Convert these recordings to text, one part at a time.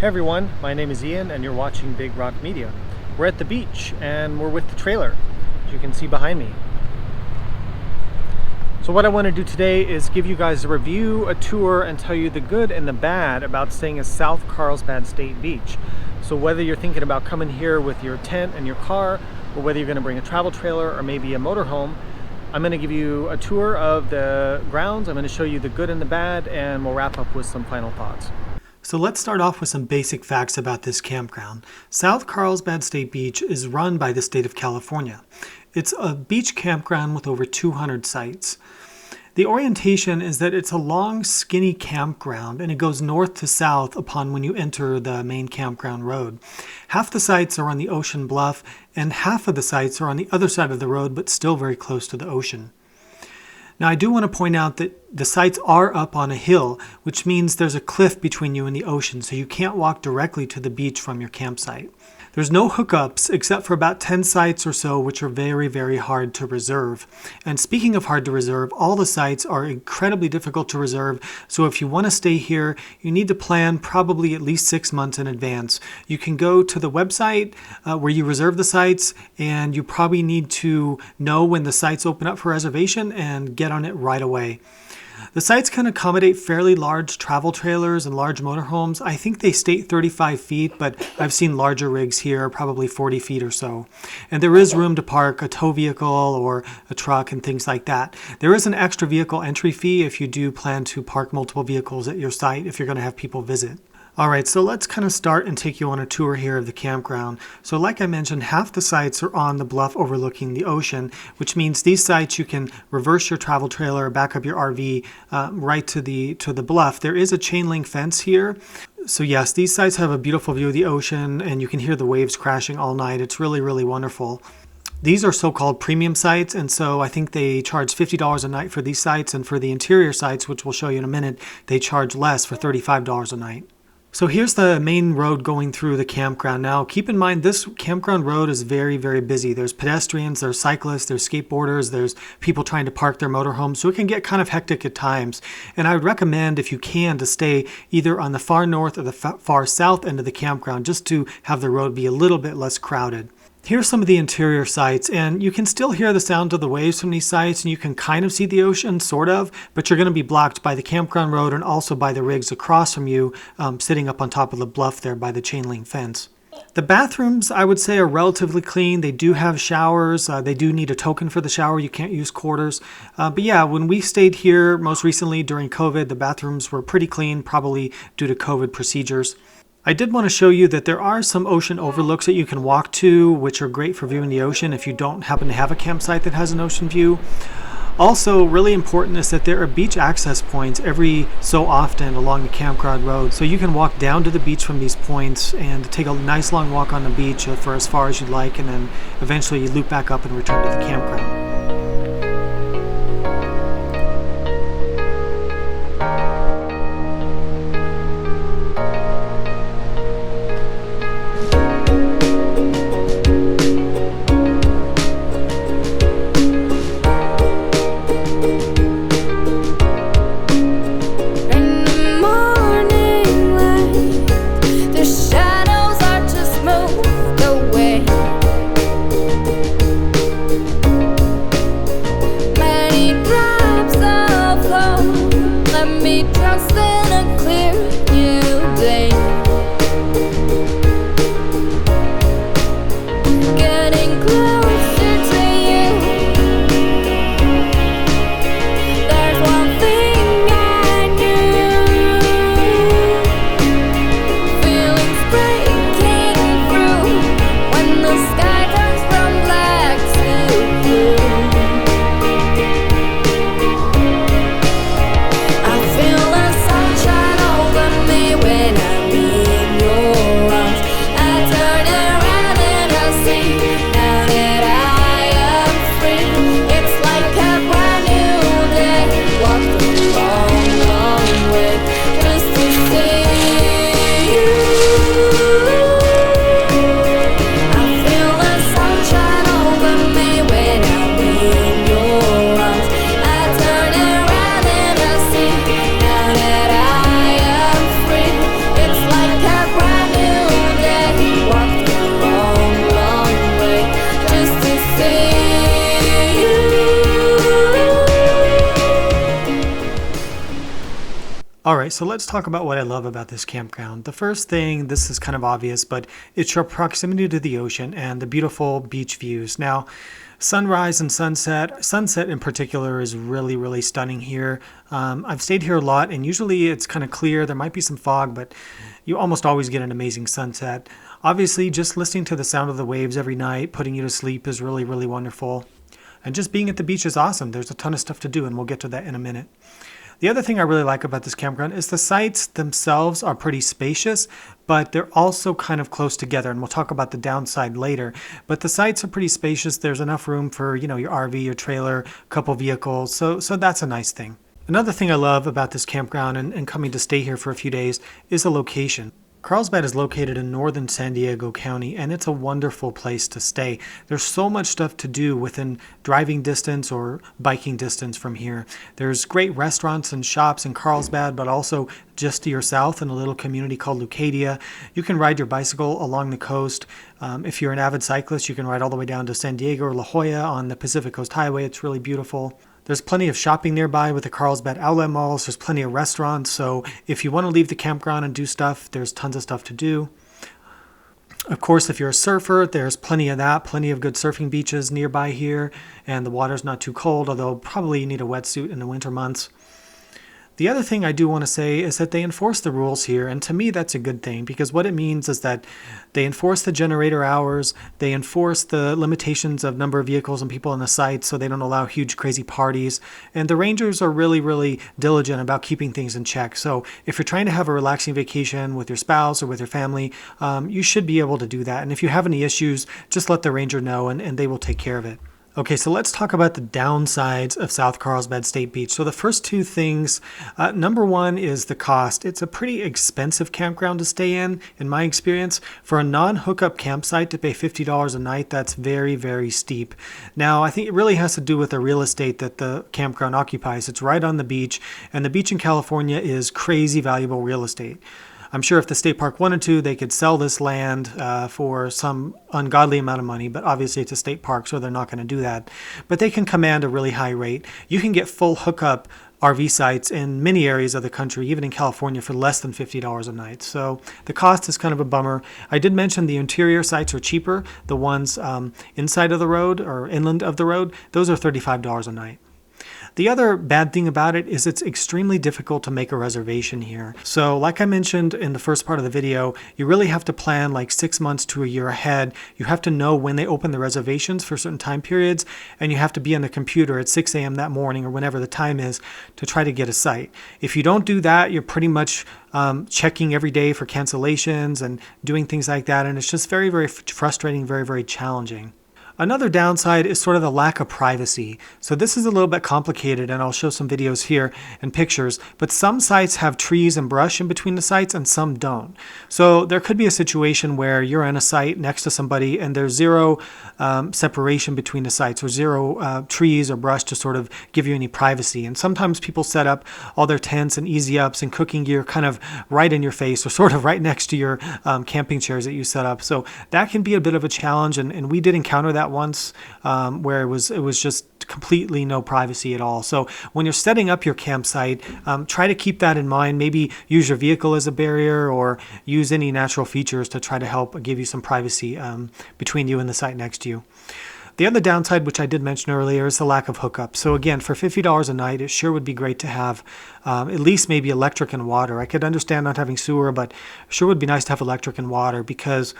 Hey everyone, my name is Ian and you're watching Big Rock Media. We're at the beach and we're with the trailer, as you can see behind me. So what I want to do today is give you guys a review, a tour, and tell you the good and the bad about staying at South Carlsbad State Beach. So whether you're thinking about coming here with your tent and your car, or whether you're going to bring a travel trailer or maybe a motorhome, I'm going to give you a tour of the grounds. I'm going to show you the good and the bad, and we'll wrap up with some final thoughts. So let's start off with some basic facts about this campground. South Carlsbad State Beach is run by the state of California. It's a beach campground with over 200 sites. The orientation is that it's a long, skinny campground, and it goes north to south upon when you enter the main campground road. Half the sites are on the ocean bluff, and half of the sites are on the other side of the road, but still very close to the ocean. Now, I do want to point out that the sites are up on a hill, which means there's a cliff between you and the ocean, so you can't walk directly to the beach from your campsite. There's no hookups except for about 10 sites or so, which are very, very hard to reserve. And speaking of hard to reserve, all the sites are incredibly difficult to reserve. So if you want to stay here, you need to plan probably at least 6 months in advance. You can go to the website where you reserve the sites, and you probably need to know when the sites open up for reservation and get on it right away. The sites can accommodate fairly large travel trailers and large motorhomes. I think they state 35 feet, but I've seen larger rigs here, probably 40 feet or so. And there is room to park a tow vehicle or a truck and things like that. There is an extra vehicle entry fee if you do plan to park multiple vehicles at your site if you're going to have people visit. Alright, so let's kind of start and take you on a tour here of the campground. So like I mentioned, half the sites are on the bluff overlooking the ocean, which means these sites you can reverse your travel trailer, back up your RV right to the bluff. There is a chain link fence here. So yes, these sites have a beautiful view of the ocean, and you can hear the waves crashing all night. It's really, really wonderful. These are so-called premium sites, and so I think they charge $50 a night for these sites, and for the interior sites, which we'll show you in a minute, they charge less for $35 a night. So here's the main road going through the campground. Now, keep in mind, this campground road is very, very busy. There's pedestrians, there's cyclists, there's skateboarders, there's people trying to park their motorhomes, so it can get kind of hectic at times. And I would recommend, if you can, to stay either on the far north or the far south end of the campground, just to have the road be a little bit less crowded. Here's some of the interior sites, and you can still hear the sound of the waves from these sites, and you can kind of see the ocean, sort of, but you're going to be blocked by the campground road and also by the rigs across from you, sitting up on top of the bluff there by the chain link fence. The bathrooms, I would say, are relatively clean. They do have showers. They do need a token for the shower. You can't use quarters. But yeah, when we stayed here most recently during COVID, the bathrooms were pretty clean, probably due to COVID procedures. I did want to show you that there are some ocean overlooks that you can walk to, which are great for viewing the ocean if you don't happen to have a campsite that has an ocean view. Also, really important is that there are beach access points every so often along the campground road. So you can walk down to the beach from these points and take a nice long walk on the beach for as far as you'd like, and then eventually you loop back up and return to the campground. All right, so let's talk about what I love about this campground. The first thing, this is kind of obvious, but it's your proximity to the ocean and the beautiful beach views. Now, sunrise and sunset in particular is really, really stunning here. I've stayed here a lot, and usually it's kind of clear. There might be some fog, but you almost always get an amazing sunset. Obviously, just listening to the sound of the waves every night, putting you to sleep is really, really wonderful. And just being at the beach is awesome. There's a ton of stuff to do, and we'll get to that in a minute. The other thing I really like about this campground is the sites themselves are pretty spacious, but they're also kind of close together, and we'll talk about the downside later. But the sites are pretty spacious. There's enough room for, your RV, your trailer, a couple vehicles, so that's a nice thing. Another thing I love about this campground and coming to stay here for a few days is the location. Carlsbad is located in northern San Diego County, and it's a wonderful place to stay. There's so much stuff to do within driving distance or biking distance from here. There's great restaurants and shops in Carlsbad, but also just to your south in a little community called Leucadia. You can ride your bicycle along the coast. If you're an avid cyclist, you can ride all the way down to San Diego or La Jolla on the Pacific Coast Highway. It's really beautiful. There's plenty of shopping nearby with the Carlsbad outlet malls. There's plenty of restaurants. So if you want to leave the campground and do stuff, there's tons of stuff to do. Of course, if you're a surfer, there's plenty of that. Plenty of good surfing beaches nearby here. And the water's not too cold, although probably you need a wetsuit in the winter months. The other thing I do want to say is that they enforce the rules here, and to me that's a good thing, because what it means is that they enforce the generator hours, they enforce the limitations of number of vehicles and people on the site so they don't allow huge crazy parties, and the rangers are really, really diligent about keeping things in check. So if you're trying to have a relaxing vacation with your spouse or with your family, you should be able to do that, and if you have any issues, just let the ranger know and they will take care of it. Okay, so let's talk about the downsides of South Carlsbad State Beach. So the first two things, number one is the cost. It's a pretty expensive campground to stay in my experience. For a non-hookup campsite to pay $50 a night, that's very, very steep. Now, I think it really has to do with the real estate that the campground occupies. It's right on the beach, and the beach in California is crazy valuable real estate. I'm sure if the state park wanted to, they could sell this land for some ungodly amount of money, but obviously it's a state park, so they're not going to do that. But they can command a really high rate. You can get full hookup RV sites in many areas of the country, even in California, for less than $50 a night. So the cost is kind of a bummer. I did mention the interior sites are cheaper. The ones inside of the road or inland of the road, those are $35 a night. The other bad thing about it is it's extremely difficult to make a reservation here. So like I mentioned in the first part of the video, you really have to plan like 6 months to a year ahead. You have to know when they open the reservations for certain time periods, and you have to be on the computer at 6 a.m. that morning or whenever the time is to try to get a site. If you don't do that, you're pretty much checking every day for cancellations and doing things like that, and it's just very, very frustrating, very, very challenging. Another downside is sort of the lack of privacy. So this is a little bit complicated, and I'll show some videos here and pictures, but some sites have trees and brush in between the sites and some don't. So there could be a situation where you're on a site next to somebody and there's zero separation between the sites or zero trees or brush to sort of give you any privacy. And sometimes people set up all their tents and easy ups and cooking gear kind of right in your face or sort of right next to your camping chairs that you set up. So that can be a bit of a challenge, and we did encounter that once where it was just completely no privacy at all. So when you're setting up your campsite, try to keep that in mind. Maybe use your vehicle as a barrier or use any natural features to try to help give you some privacy between you and the site next to you. The other downside, which I did mention earlier, is the lack of hookups. So again, for $50 a night, it sure would be great to have at least maybe electric and water. I could understand not having sewer, but sure would be nice to have electric and water because,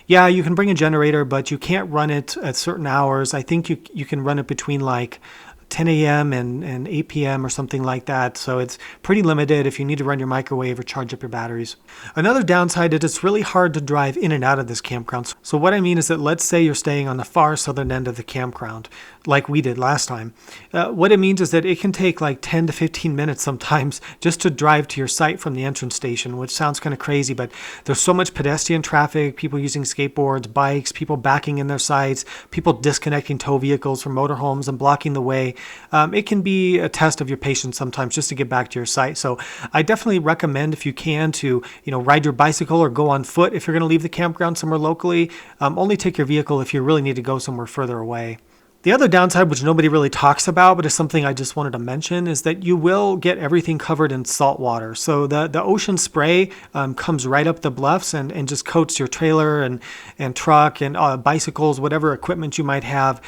yeah, you can bring a generator, but you can't run it at certain hours. I think you can run it between like 10 a.m. and 8 p.m. or something like that. So it's pretty limited if you need to run your microwave or charge up your batteries. Another downside is it's really hard to drive in and out of this campground. So what I mean is that let's say you're staying on the far southern end of the campground, like we did last time. What it means is that it can take like 10 to 15 minutes sometimes just to drive to your site from the entrance station, which sounds kind of crazy, but there's so much pedestrian traffic, people using skateboards, bikes, people backing in their sites, people disconnecting tow vehicles from motorhomes and blocking the way. It can be a test of your patience sometimes just to get back to your site. So I definitely recommend, if you can, to ride your bicycle or go on foot if you're going to leave the campground somewhere locally. Only take your vehicle if you really need to go somewhere further away. The other downside, which nobody really talks about, but is something I just wanted to mention, is that you will get everything covered in salt water. So the ocean spray comes right up the bluffs and just coats your trailer and truck and bicycles, whatever equipment you might have.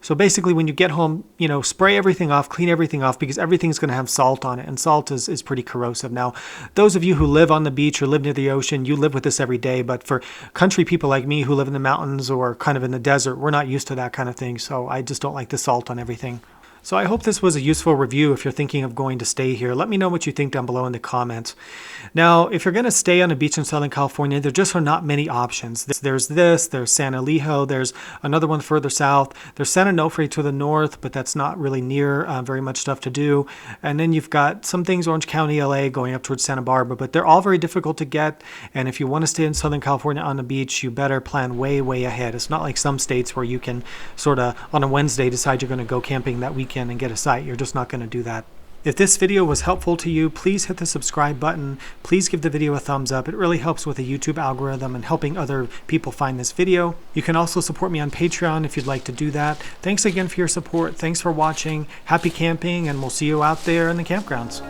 So basically when you get home, spray everything off, clean everything off, because everything's going to have salt on it, and salt is pretty corrosive. Now, those of you who live on the beach or live near the ocean, you live with this every day, but for country people like me who live in the mountains or kind of in the desert, we're not used to that kind of thing, so I just don't like the salt on everything. So I hope this was a useful review if you're thinking of going to stay here. Let me know what you think down below in the comments. Now, if you're going to stay on a beach in Southern California, there just are not many options. There's San Elijo, there's another one further south, there's San Onofre to the north, but that's not really near very much stuff to do. And then you've got some things, Orange County, LA, going up towards Santa Barbara, but they're all very difficult to get. And if you want to stay in Southern California on the beach, you better plan way, way ahead. It's not like some states where you can sort of on a Wednesday decide you're going to go camping that weekend and get a site. You're just not going to do that. If this video was helpful to you, please hit the subscribe button. Please give the video a thumbs up. It really helps with the YouTube algorithm and helping other people find this video. You can also support me on Patreon if you'd like to do that. Thanks again for your support. Thanks for watching. Happy camping, and we'll see you out there in the campgrounds.